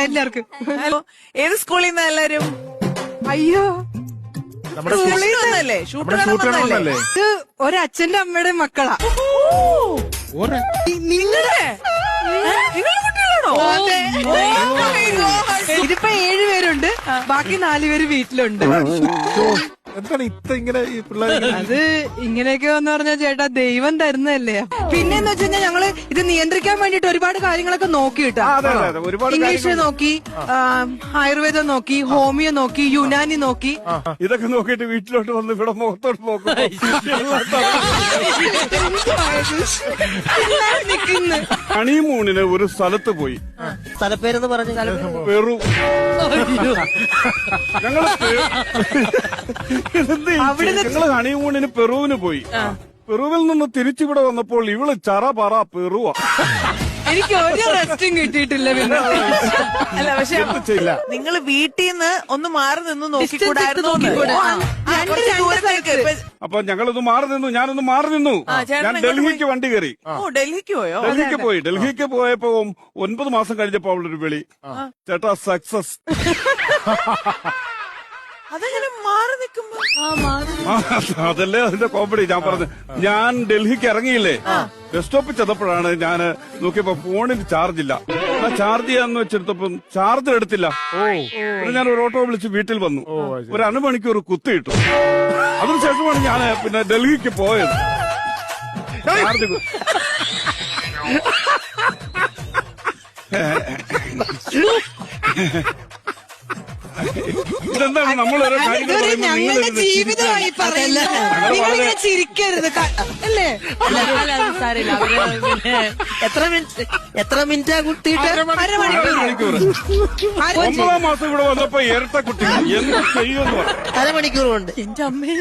എല്ലാവർക്കും. ഹലോ, ഏത് സ്കൂളിൽ നിന്നാ എല്ലാരും? അയ്യോ, സ്കൂളിൽ നിന്നല്ലേ? ഷൂട്ട് കാണുന്നല്ലേ? ഇത് ഒരച്ഛന്റെ അമ്മയുടെ മക്കളാ. നിങ്ങളുടെ കുട്ടികളാണോ? ഇതിപ്പോ 7 പേരുണ്ട്, ബാക്കി 4 പേര് വീട്ടിലുണ്ട്. എന്താണ് ഇങ്ങനെ ഈ പിള്ളേർ? അത് ഇങ്ങനെയൊക്കെ എന്ന് പറഞ്ഞാൽ ചേട്ടാ ദൈവം തരുന്നതല്ലേ. പിന്നെന്ന് വെച്ച് കഴിഞ്ഞാൽ ഞങ്ങള് ഇത് നിയന്ത്രിക്കാൻ വേണ്ടിട്ട് ഒരുപാട് കാര്യങ്ങളൊക്കെ നോക്കി കിട്ടാ. ഇംഗ്ലീഷ് നോക്കി, ആയുർവേദം നോക്കി, ഹോമിയോ നോക്കി, യുനാനി നോക്കി. ഇതൊക്കെ നോക്കിയിട്ട് വീട്ടിലോട്ട് വന്ന് ഇവിടെ മുഖത്തോട്ട് നോക്കും. നിക്കുന്നു. ഹണിമൂണിന് ഒരു സ്ഥലത്ത് പോയി. സ്ഥലപ്പേരെന്ന് പറഞ്ഞു. പെറു. ഞങ്ങള് ഞങ്ങള് ഹണിമൂണിന് പെറുവിന് പോയി. പെറുവിൽ നിന്ന് തിരിച്ചിവിടെ വന്നപ്പോൾ ഇവള് ചറ പറ പെറുവാ. എനിക്ക് ഒരു റെസ്റ്റും കിട്ടിയിട്ടില്ല. പിന്നെ അല്ല, പക്ഷെ നിങ്ങൾ വീട്ടിൽ നിന്ന് ഒന്ന് മാറി നിന്ന് നോക്കിക്കൂടായിരുന്നു. അപ്പൊ ഞങ്ങളൊന്ന് മാറി നിന്നു, ഞാനൊന്ന് മാറി നിന്നു. ഞാൻ ഡൽഹിക്ക് വണ്ടി കയറി. ഡൽഹിക്ക് പോയോ? ഡൽഹിക്ക് പോയി. ഡൽഹിക്ക് പോയപ്പോ 9 മാസം കഴിഞ്ഞപ്പോ അവളൊരു വിളി, ചേട്ടാ സക്സസ്. അതെങ്ങനെ മാറി നിൽക്കുമ്പോ? അതല്ലേ അതിന്റെ കോമഡി. ഞാൻ പറഞ്ഞു, ഞാൻ ഡൽഹിക്ക് ഇറങ്ങിയില്ലേ, ബസ് സ്റ്റോപ്പിൽ ചെന്നപ്പോഴാണ് ഞാൻ നോക്കിയപ്പോ ഫോണിന് ചാർജ് ഇല്ല. ചാർജ് ചെയ്യാന്ന് വെച്ചെടുത്തപ്പോ ചാർജ് എടുത്തില്ല. ഞാൻ ഒരു ഓട്ടോ വിളിച്ച് വീട്ടിൽ വന്നു. ഒരു 1 മണിക്കൂർ കുത്തിയിട്ടു. അതിനുശേഷമാണ് ഞാൻ പിന്നെ ഡൽഹിക്ക് പോയത്. ഇതെന്താണ് നമ്മളോരോ കാര്യങ്ങൾ ഞങ്ങളുടെ ജീവിതമായി പറയില്ല. നിങ്ങളിങ്ങനെ ചിരിക്കരുത് അല്ലേ? എത്ര മിനിറ്റാ കുത്തിയിട്ട്? 1 മണിക്കൂർ. 9 മാസം ഇവിടെ വന്നപ്പോ ഇരട്ട കുട്ടികൾ എന്ത് ചെയ്യുമെന്ന് പറഞ്ഞു. 1/2 മണിക്കൂർ കൊണ്ട്. എന്റെ അമ്മേ.